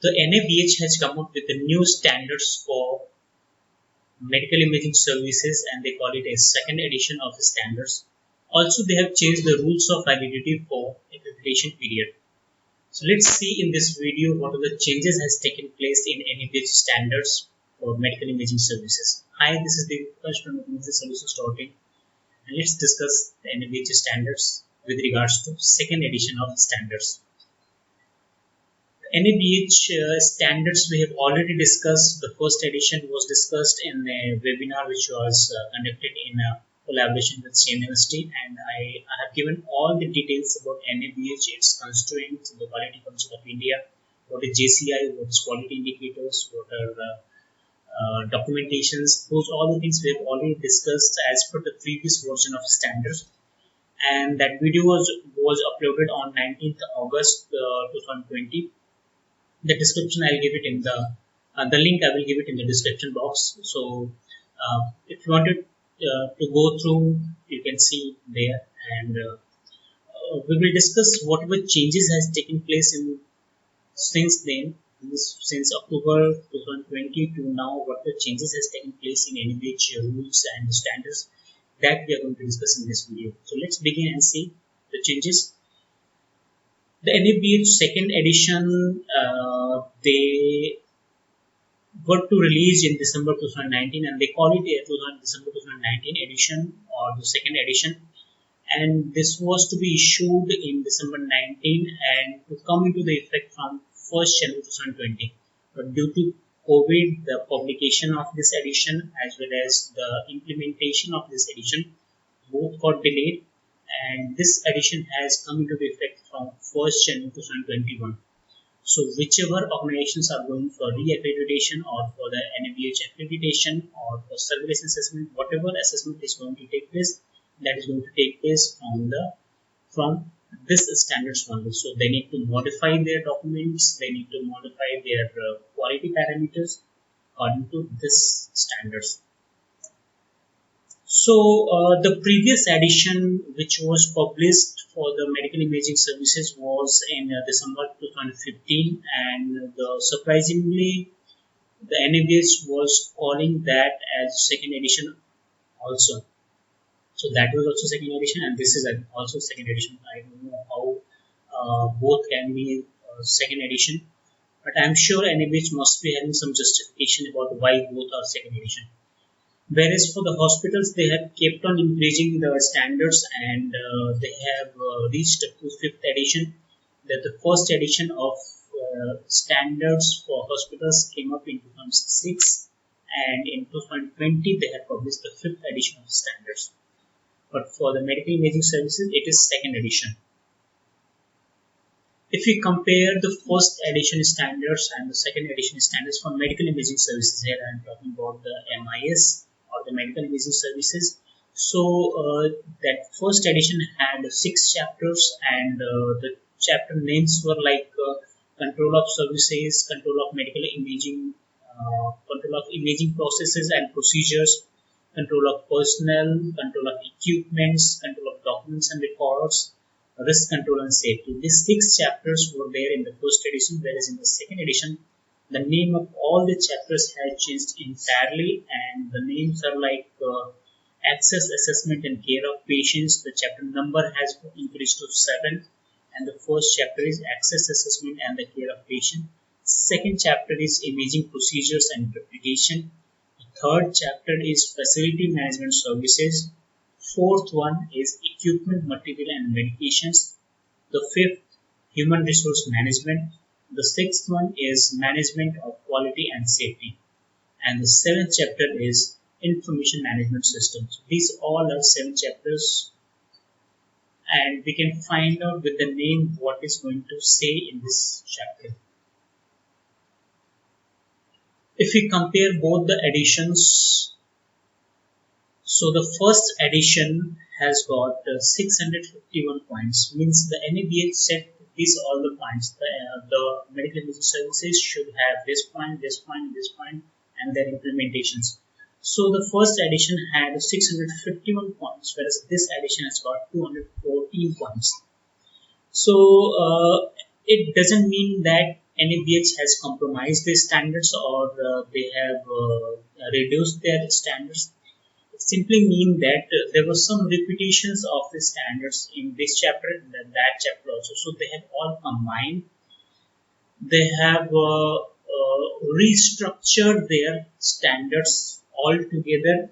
The NABH has come up with the new standards for medical imaging services, and they call it a second edition of the standards. Also, they have changed the rules of validity for accreditation period. So let's see in this video what are the changes has taken place in NABH standards for medical imaging services. Hi, this is the first from Solutions.in, and let's discuss the NABH standards with regards to second edition of standards. NABH standards we have already discussed. The first edition was discussed in a webinar which was conducted in a collaboration with same university, and I have given all the details about NABH, its constituents, the Quality Council of India, what is JCI, what is quality indicators, what are documentations. Those all the things we have already discussed as per the previous version of standards, and that video was uploaded on 19th August 2020. The description I'll give it in the link I will give it in the description box. So if you wanted to go through, you can see there, and we will discuss whatever changes has taken place in since then, since October 2020 to now. What the changes has taken place in NABH rules and standards, that we are going to discuss in this video. So let's begin and see the changes. The NABH second edition, they got to release in December 2019, and they call it a December 2019 edition or the second edition. And this was to be issued in December 19 and to come into the effect from 1st January 2020. But due to COVID, the publication of this edition as well as the implementation of this edition both got delayed, and this edition has come into the effect from 1st January 2021. So whichever organizations are going for re-accreditation or for the NABH accreditation or for surveillance assessment, whatever assessment is going to take place, that is going to take place from this standards only. So they need to modify their documents, they need to modify their quality parameters according to this standards. So the previous edition which was published for the medical imaging services was in December 2015, and surprisingly the NABH was calling that as second edition also. So that was also second edition, and this is also second edition. I don't know how both can be second edition, but I'm sure NABH must be having some justification about why both are second edition. Whereas for the hospitals, they have kept on increasing the standards, and they have reached up to 5th edition. That the first edition of standards for hospitals came up in 2006, and in 2020 they have published the 5th edition of standards. But for the medical imaging services, it is second edition. If we compare the first edition standards and the second edition standards for medical imaging services, here I am talking about the MIS or the medical imaging services. So that first edition had 6 chapters, and the chapter names were like control of services, control of medical imaging, control of imaging processes and procedures, control of personnel, control of equipments, control of documents and records, risk control and safety. These 6 chapters were there in the first edition, whereas in the second edition the name of all the chapters has changed entirely, and the names are like access, assessment and care of patients. The chapter number has increased to 7, and the first chapter is access, assessment and the care of patient. Second chapter is imaging procedures and interpretation. The third chapter is facility management services. Fourth one is equipment, material and medications. The fifth, human resource management. The sixth one is management of quality and safety, and the 7th chapter is information management systems. These all are 7 chapters, and we can find out with the name what is going to say in this chapter. If we compare both the editions, so the first edition has got 651 points, means the NABH set these all the points. The medical imaging services should have this point, this point, this point, and their implementations. So the first edition had 651 points, whereas this edition has got 214 points. So it doesn't mean that NABH has compromised their standards or they have reduced their standards. It simply means that there were some repetitions of the standards in this chapter and that chapter also. So they have all combined. They have restructured their standards all together.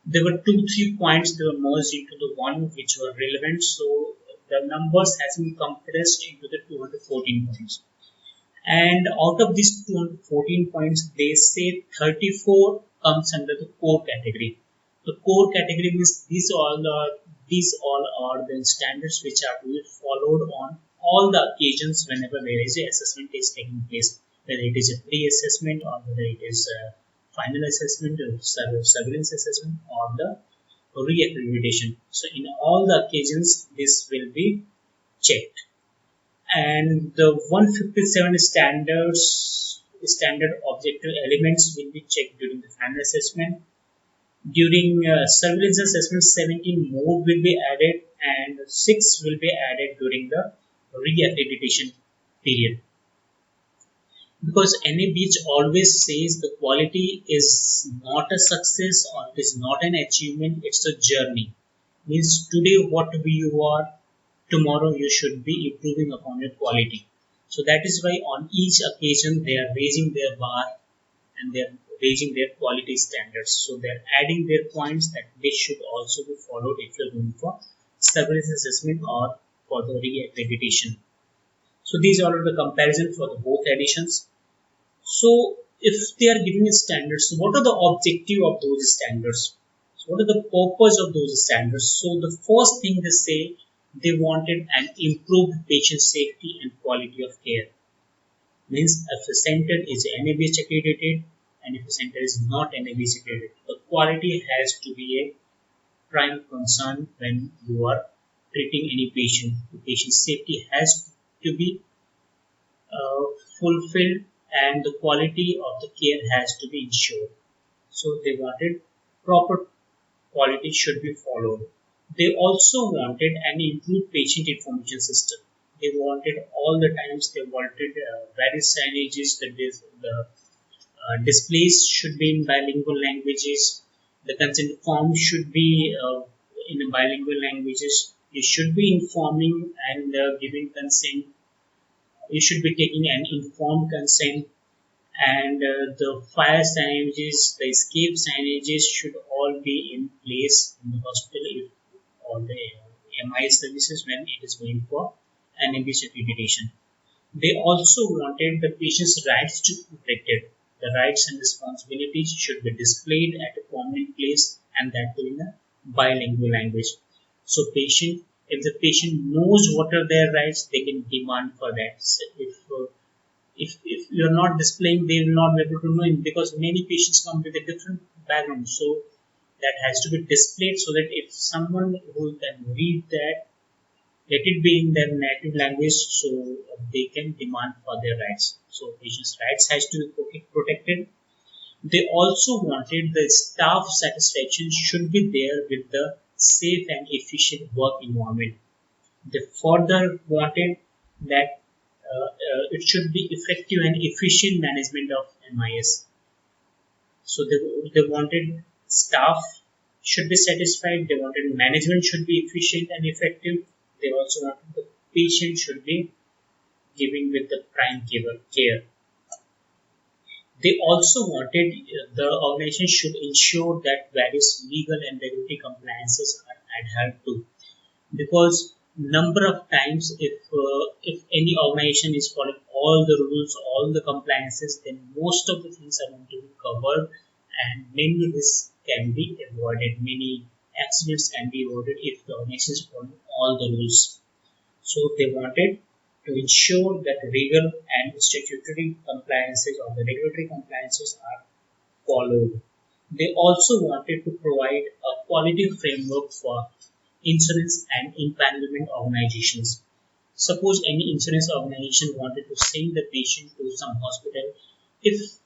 There were 2-3 points that were merged into the one which were relevant. So the numbers has been compressed into the 214 points. And out of these 214 points, they say 34 comes under the core category. The core category means these all are the standards which are to be followed on all the occasions whenever there is a assessment is taking place, whether it is a pre-assessment or whether it is a final assessment or surveillance assessment or the re-accreditation. So in all the occasions, this will be checked. And the 157 standard objective elements will be checked during the final assessment. During surveillance assessment, 17 more will be added and 6 will be added during the re-accreditation period. Because NABH always says the quality is not a success or it is not an achievement, it's a journey. Means today what you are, tomorrow you should be improving upon your quality. So that is why on each occasion they are raising their bar and they are raising their quality standards. So they are adding their points that they should also be followed if you are going for surveillance assessment or for the re-accreditation. So these are the comparison for the both editions. So if they are giving a standards, so what are the objective of those standards? So what are the purpose of those standards? So the first thing they say, they wanted an improved patient safety and quality of care. Means if a center is NABH accredited and if a center is not NABH accredited, the quality has to be a prime concern when you are treating any patient. The patient safety has to be fulfilled and the quality of the care has to be ensured. So they wanted proper quality should be followed. They also wanted an improved patient information system. They wanted all the times they wanted various signages that the displays should be in bilingual languages. The consent form should be in bilingual languages. You should be informing and giving consent. You should be taking an informed consent, and the fire signages, the escape signages should all be in place in the hospital if all the MI services when it is going for NABH accreditation. They also wanted the patient's rights to be protected. The rights and responsibilities should be displayed at a prominent place and that too in a bilingual language. So if the patient knows what are their rights, they can demand for that. So if you are not displaying, they will not be able to know it because many patients come with a different background. So that has to be displayed so that if someone who can read that, let it be in their native language so they can demand for their rights. So patients' rights has to be protected. They also wanted the staff satisfaction should be there with the safe and efficient work environment. They further wanted that it should be effective and efficient management of MIS. So they wanted staff should be satisfied, they wanted management should be efficient and effective, they also wanted the patient should be giving with the prime care. They also wanted the organization should ensure that various legal and regulatory compliances are adhered to, because number of times if any organization is following all the rules, all the compliances, then most of the things are going to be covered and many risks can be avoided, many accidents can be avoided if the organization is following all the rules. So they wanted to ensure that rigor and statutory compliances or the regulatory compliances are followed. They also wanted to provide a quality framework for insurance and empanelment organizations. Suppose any insurance organization wanted to send the patient to some hospital, if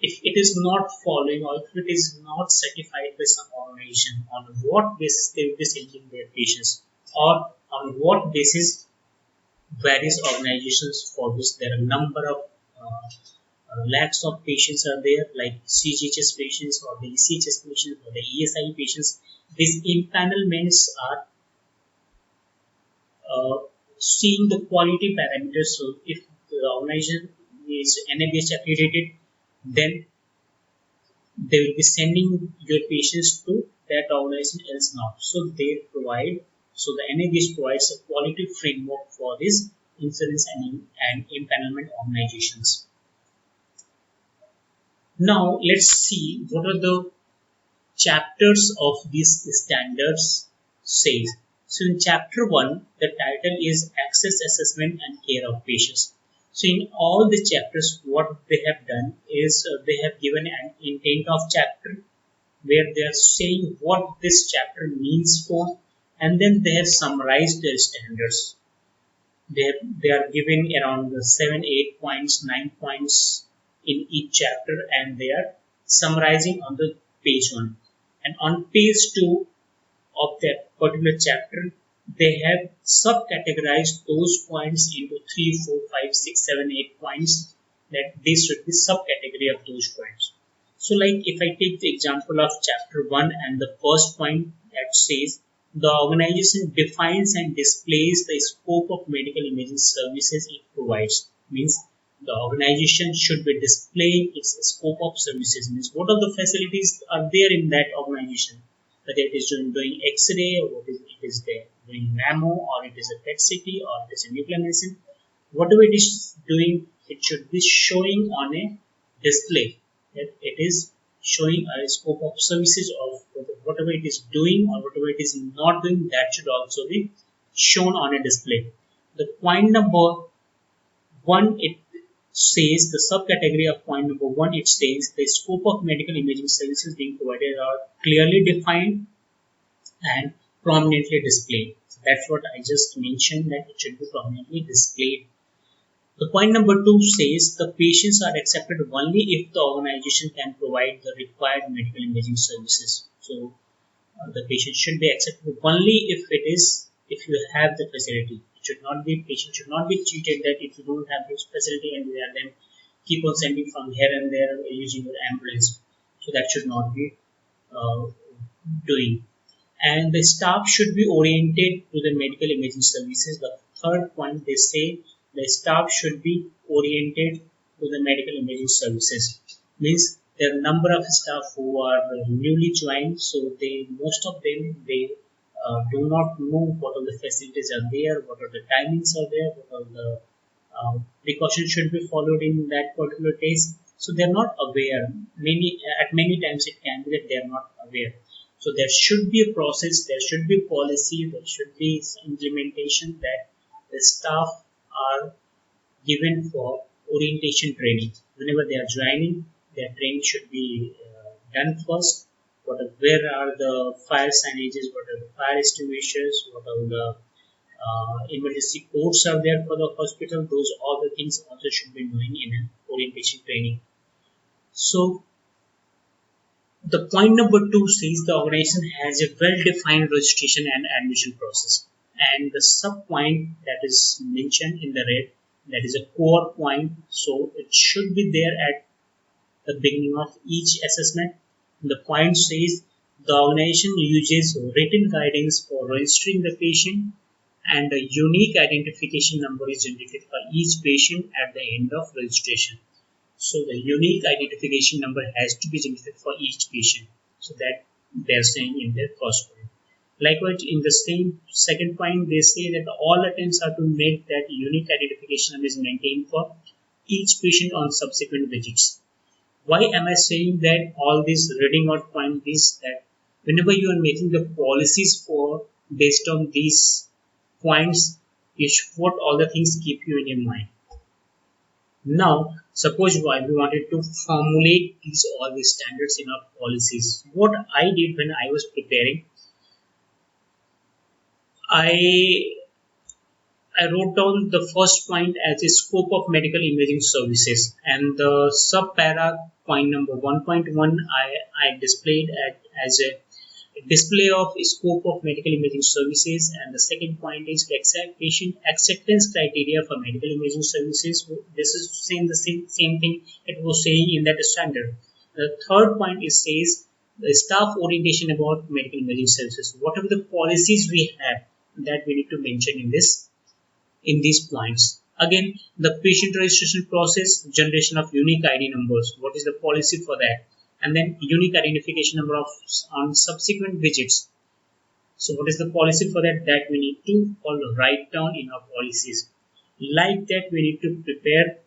it is not following or if it is not certified by some organization, on what basis they will be sending their patients, or on what basis various organizations for which there are a number of lakhs of patients are there, like CGHS patients or the ECHS patients or the ESI patients. These empanelments are seeing the quality parameters. So if the organization is NABH accredited, then they will be sending your patients to that organization, else not. So the NABH provides a quality framework for these insurance and empanelment organizations. Now let's see what are the chapters of these standards says. So in chapter 1, the title is Access, Assessment and Care of Patients. So in all the chapters, what they have done is they have given an intent of chapter where they are saying what this chapter means for, and then they have summarized their standards. They are giving around 7, 8 points, 9 points in each chapter, and they are summarizing on the page 1. And on page 2 of that particular chapter, they have subcategorized those points into 3, 4, 5, 6, 7, 8 points, that this should be subcategory of those points. So like if I take the example of chapter 1 and the first point that says the organization defines and displays the scope of medical imaging services it provides. Means the organization should be displaying its scope of services. Means what are the facilities are there in that organization, whether it is doing X-ray or what it is there doing mammo, or it is a PET CT, or it is a nuclear medicine. Whatever it is doing, it should be showing on a display. That it is showing a scope of services of whatever it is doing or whatever it is not doing, that should also be shown on a display. The point number 1, it says the subcategory of point number 1, it says the scope of medical imaging services being provided are clearly defined and prominently displayed. So that's what I just mentioned, that it should be prominently displayed. The point number 2 says the patients are accepted only if the organization can provide the required medical imaging services. So the patient should be accepted only if you have the facility. Patient should not be treated that if you don't have this facility and we are then keep on sending from here and there using your ambulance. So that should not be doing. And the staff should be oriented to the medical imaging services. The third point, they say the staff should be oriented to the medical imaging services. Means there are a number of staff who are newly joined, so most of them do not know what are the facilities are there, what are the timings are there, what are the precautions should be followed in that particular case. So they are not aware. Many times it can be that they are not aware. So there should be a process, there should be policy, there should be some implementation that the staff are given for orientation training. Whenever they are joining, their training should be done first. Where are the fire signages, what are the fire extinguishers, what are the emergency codes are there for the hospital, those all the things also should be knowing in an orientation training. So the point number 2 says the organization has a well-defined registration and admission process. And the sub point that is mentioned in the red, that is a core point. So it should be there at the beginning of each assessment. The point says the organization uses written guidance for registering the patient, and a unique identification number is generated for each patient at the end of registration. So the unique identification number has to be generated for each patient. So that they are saying in their first point. Likewise, in the same second point, they say that all attempts are to make that unique identification number is maintained for each patient on subsequent visits. Why am I saying that all this reading out point is that whenever you are making the policies for based on these points, you should put all the things keep you in your mind. Now, suppose we wanted to formulate all these standards in our policies. What I did when I was preparing, I wrote down the first point as a scope of medical imaging services, and the sub-para point number 1.1 I displayed as a display of scope of medical imaging services, and the second point is patient acceptance criteria for medical imaging services. This is saying the same thing it was saying in that standard. The third point is says the staff orientation about medical imaging services. Whatever the policies we have, that we need to mention in these points. Again, the patient registration process, generation of unique ID numbers. What is the policy for that? And then unique identification number of on subsequent visits. So what is the policy for that? That we need to all write down in our policies. Like that, we need to prepare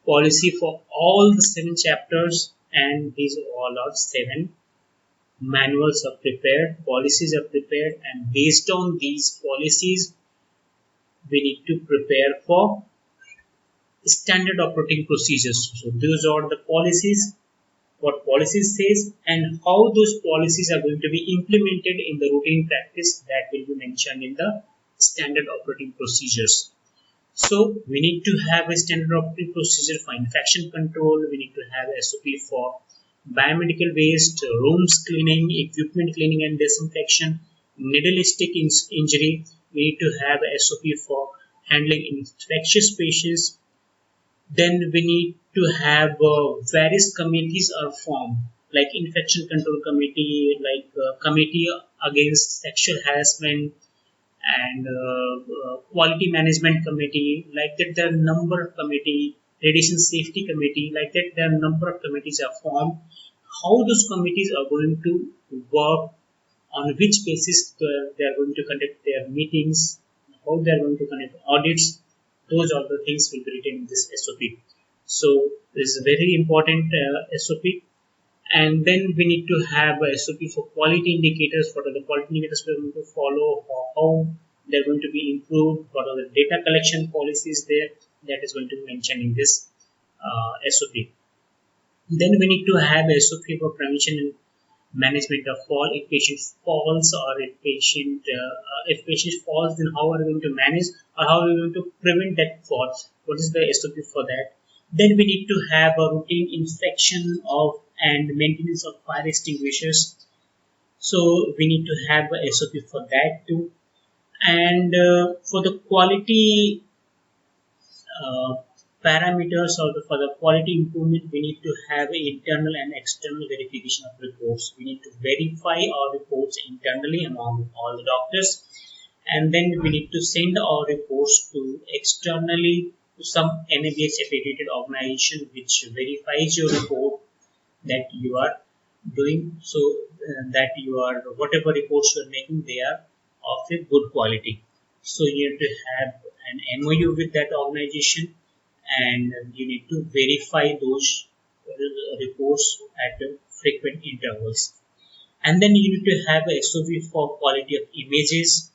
policy for all the 7 chapters, and these all are 7 manuals are prepared, policies are prepared, and based on these policies, we need to prepare for standard operating procedures. So those are the policies, what policies says, and how those policies are going to be implemented in the routine practice, that will be mentioned in the standard operating procedures. So we need to have a standard operating procedure for infection control. We need to have SOP for biomedical waste, rooms cleaning, equipment cleaning and disinfection, needle-stick injury. We need to have SOP for handling infectious patients. Then we need to have various committees are formed, like infection control committee, like committee against sexual harassment, and quality management committee. Like that, there are number of committee, radiation safety committee. Like that, there are number of committees are formed. How those committees are going to work, on which basis they are going to conduct their meetings, how they are going to conduct audits, those are the things will be written in this SOP. So this is a very important SOP. And then we need to have a SOP for quality indicators. What are the quality indicators we are going to follow, or how they are going to be improved, what are the data collection policies there, that is going to be mentioned in this SOP. Then we need to have a SOP for prevention and management of fall. If patient falls, or if patient falls, then how are we going to manage, or how are we going to prevent that fall? What is the SOP for that? Then we need to have a routine inspection of and maintenance of fire extinguishers. So we need to have a SOP for that too. And for the quality uh, parameters, or for the quality improvement, we need to have internal and external verification of reports. We need to verify our reports internally among all the doctors, and then we need to send our reports to externally to some NABH accredited organization which verifies your report, that you are doing, so that you are, whatever reports you are making, they are of a good quality. So you have to have an MOU with that organization, and you need to verify those reports at frequent intervals. And then you need to have a SOP for quality of images,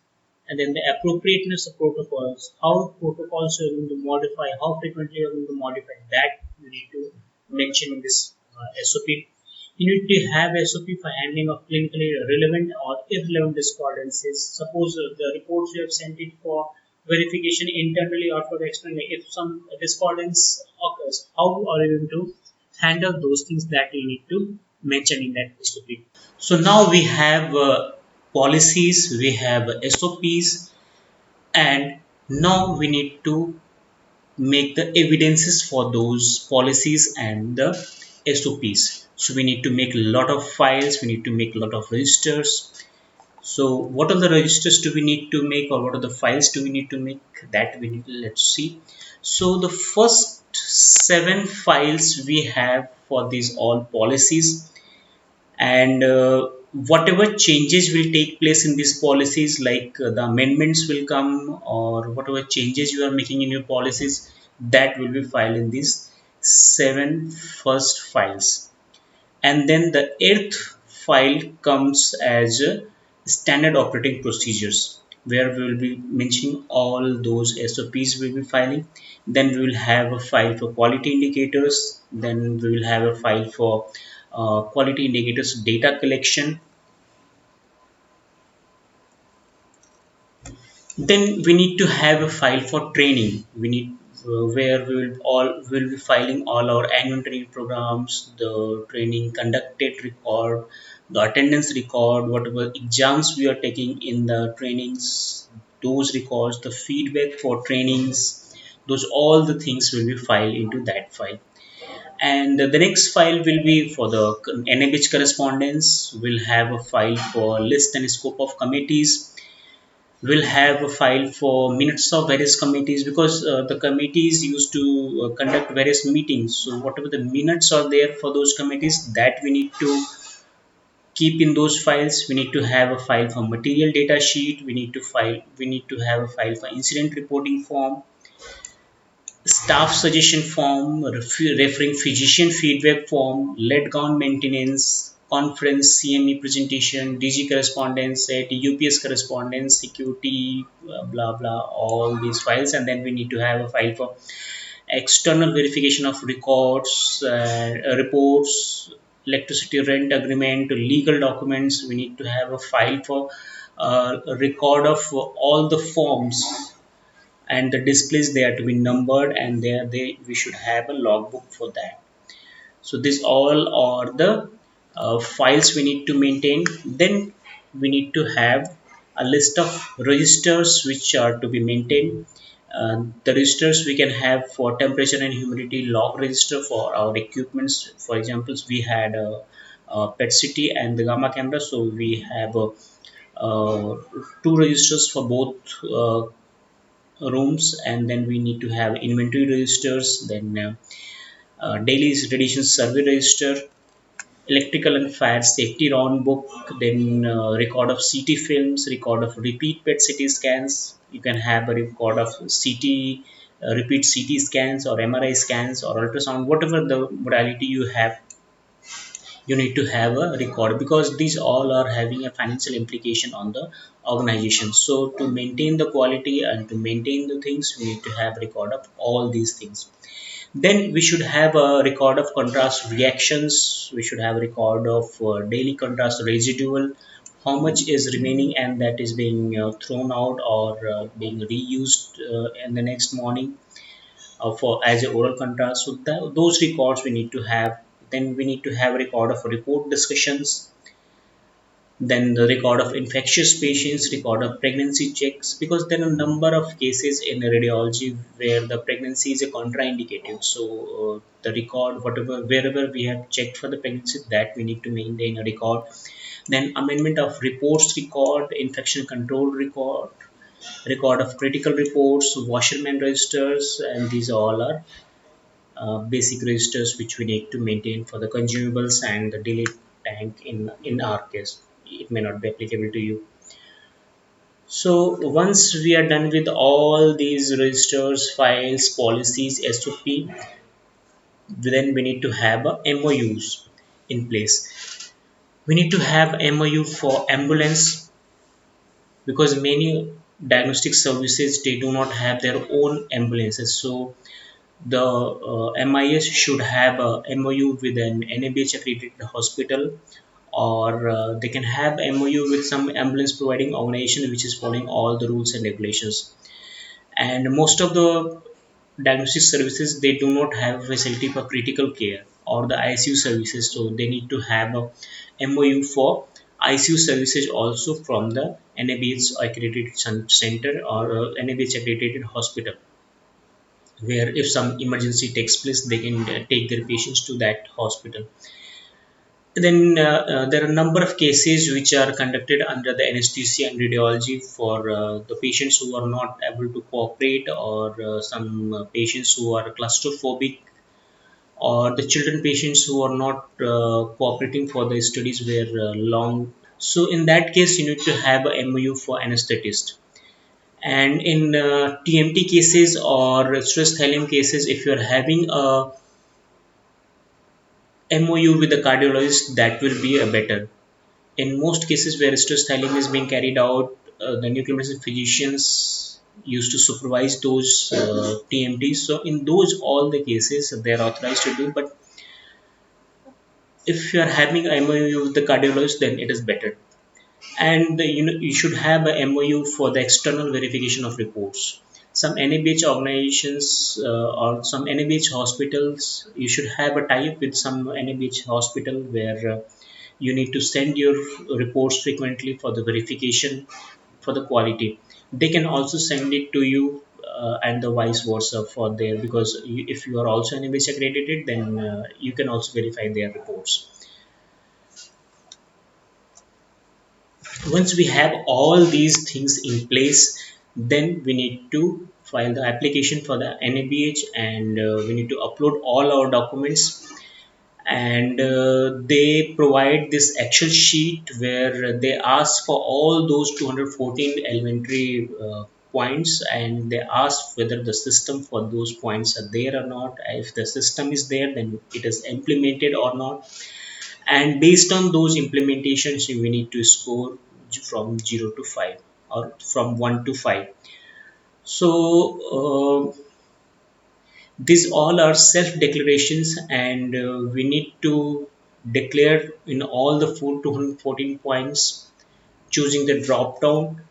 and then the appropriateness of protocols, how protocols are going to modify, how frequently you are going to modify, that you need to mention in this SOP. You need to have SOP for handling of clinically relevant or irrelevant discordances. Suppose the reports you have sent it for verification internally or for externally, if some discordance occurs, how are you going to handle those things, that you need to mention in that SOP. So now we have policies, we have SOPs, and now we need to make the evidences for those policies and the SOPs. So we need to make a lot of files, we need to make a lot of registers. So what are the registers do we need to make, or what are the files do we need to make, that we need, let's see. So the first 7 files we have for these all policies, and whatever changes will take place in these policies, like the amendments will come, or whatever changes you are making in your policies, that will be filed in these 7 first files. And then the 8th file comes as standard operating procedures, where we will be mentioning all those SOPs we will be filing. Then we will have a file for quality indicators, then we will have a file for quality indicators data collection. Then we need to have a file for training. We need where we will be filing all our annual training programs, the training conducted record, the attendance record, whatever exams we are taking in the trainings, those records, the feedback for trainings, those all the things will be filed into that file. And the next file will be for the NABH correspondence. We'll have a file for list and scope of committees. We'll have a file for minutes of various committees, because the committees used to conduct various meetings. So whatever the minutes are there for those committees, that we need to keep in those files. We need to have a file for material data sheet. We need to have a file for incident reporting form, staff suggestion form, referring physician feedback form, lead count maintenance, conference, CME presentation, DG correspondence, set, UPS correspondence, security, blah blah, all these files. And then we need to have a file for external verification of records, reports, electricity rent agreement, legal documents. We need to have a file for a record of all the forms, and the displays they are to be numbered, and there they we should have a logbook for that. So this all are the files we need to maintain. Then we need to have a list of registers which are to be maintained. The registers we can have for temperature and humidity log register for our equipments. For example, we had a PET CT and the gamma camera, so we have uh, two registers for both rooms. And then we need to have inventory registers, then daily radiation survey register, electrical and fire safety round book, then record of CT films, record of repeat PET CT scans. You can have a record of CT, repeat CT scans or MRI scans or ultrasound, whatever the modality you have, you need to have a record, because these all are having a financial implication on the organization. So to maintain the quality and to maintain the things, we need to have record of all these things. Then we should have a record of contrast reactions. We should have a record of daily contrast residual, how much is remaining and that is being thrown out or being reused in the next morning for as a oral contrast. So those records we need to have. Then we need to have a record of report discussions, then the record of infectious patients, record of pregnancy checks, because there are a number of cases in radiology where the pregnancy is a contraindicated. So the record, whatever, wherever we have checked for the pregnancy, that we need to maintain a record. Then amendment of reports record, infection control record, record of critical reports, washerman registers, and these all are basic registers which we need to maintain for the consumables and the daily tank. In our case, it may not be applicable to you. So once we are done with all these registers, files, policies, SOP, then we need to have a MOUs in place. We need to have MOU for ambulance, because many diagnostic services they do not have their own ambulances. So the MIS should have a MOU with an NABH accredited hospital, or they can have MOU with some ambulance providing organization which is following all the rules and regulations. And most of the diagnostic services they do not have a facility for critical care or the ICU services, so they need to have a MOU for ICU services also from the NABH accredited center or NABH accredited hospital, where if some emergency takes place they can take their patients to that hospital. Then there are a number of cases which are conducted under the anesthesia and radiology for the patients who are not able to cooperate, or some patients who are claustrophobic, or the children patients who are not cooperating for the studies where long. So in that case you need to have a MOU for anesthetist. And in TMT cases or stress thallium cases, if you are having a MOU with the cardiologist, that will be a better. In most cases where stress thallium is being carried out, the nuclear medicine physicians used to supervise those TMTs. So in those all the cases they are authorized to do. But if you are having a MOU with the cardiologist, then it is better. And you should have a MOU for the external verification of reports. Some NABH organizations or some NABH hospitals, you should have a tie-up with some NABH hospital where you need to send your reports frequently for the verification for the quality. They can also send it to you and the vice versa for there, because if you are also NABH accredited, then you can also verify their reports. Once we have all these things in place, then we need to file the application for the NABH, and we need to upload all our documents. And they provide this Excel sheet where they ask for all those 214 elementary points, and they ask whether the system for those points are there or not. If the system is there, then it is implemented or not, and based on those implementations we need to score from 0 to 5 or from 1 to 5. So these all are self declarations, and we need to declare in all the 214 points, choosing the drop down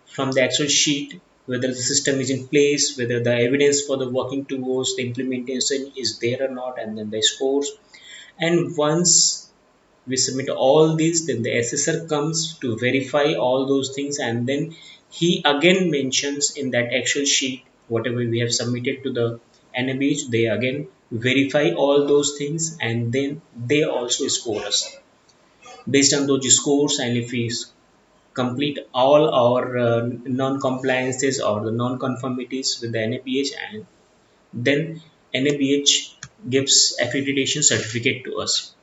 from the actual sheet, whether the system is in place, whether the evidence for the working towards the implementation is there or not, and then the scores. And once we submit all these, then the assessor comes to verify all those things, and then he again mentions in that Excel sheet whatever we have submitted to the NABH. They again verify all those things, and then they also score us based on those scores. And if we complete all our non-compliances or the non-conformities with the NABH, and then NABH gives accreditation certificate to us.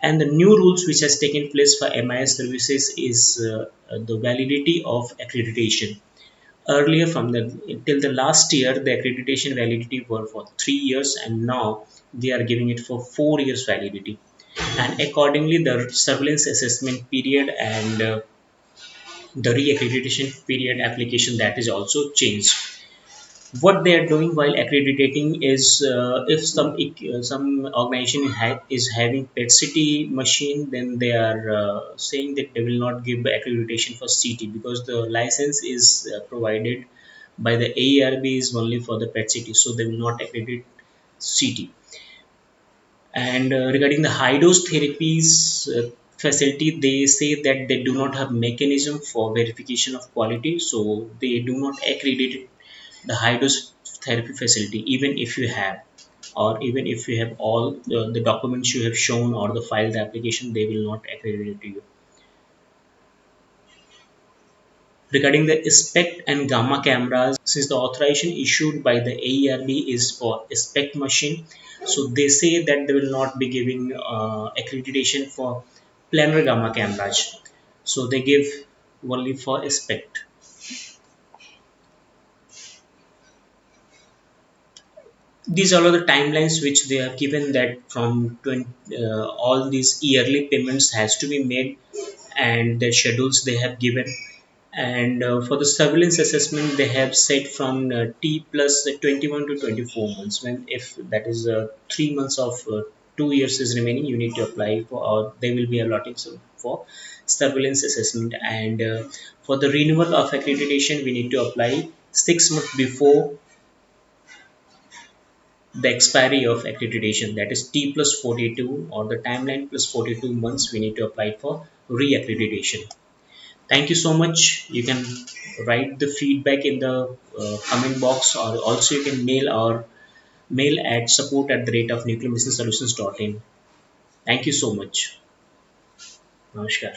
And the new rules which has taken place for MIS services is the validity of accreditation. Earlier, from the till the last year, the accreditation validity were for 3 years, and now they are giving it for 4 years validity. And accordingly, the surveillance assessment period and the re-accreditation period application, that is also changed. What they are doing while accrediting is, if some organization is having PET CT machine, then they are saying that they will not give the accreditation for CT, because the license is provided by the AERB is only for the PET CT, so they will not accredit CT. And regarding the high dose therapies facility, they say that they do not have mechanism for verification of quality, so they do not accredit the high dose therapy facility. Even if you have, or even if you have all the documents you have shown or the filed application, they will not accredit it to you. Regarding the SPECT and gamma cameras, since the authorization issued by the AERB is for SPECT machine, so they say that they will not be giving accreditation for planar gamma cameras. So they give only for SPECT. These are all the timelines which they have given, that from all these yearly payments has to be made, and the schedules they have given. And for the surveillance assessment, they have set from T plus 21 to 24 months. When if that is 3 months of 2 years is remaining, you need to apply for, or they will be allotting some for surveillance assessment. And for the renewal of accreditation, we need to apply 6 months before the expiry of accreditation, that is T plus 42, or the timeline plus 42 months we need to apply for re-accreditation. Thank you so much. You can write the feedback in the comment box, or also you can mail our mail at support@nuclearbusinesssolutions.in. Thank you so much. Namaskar.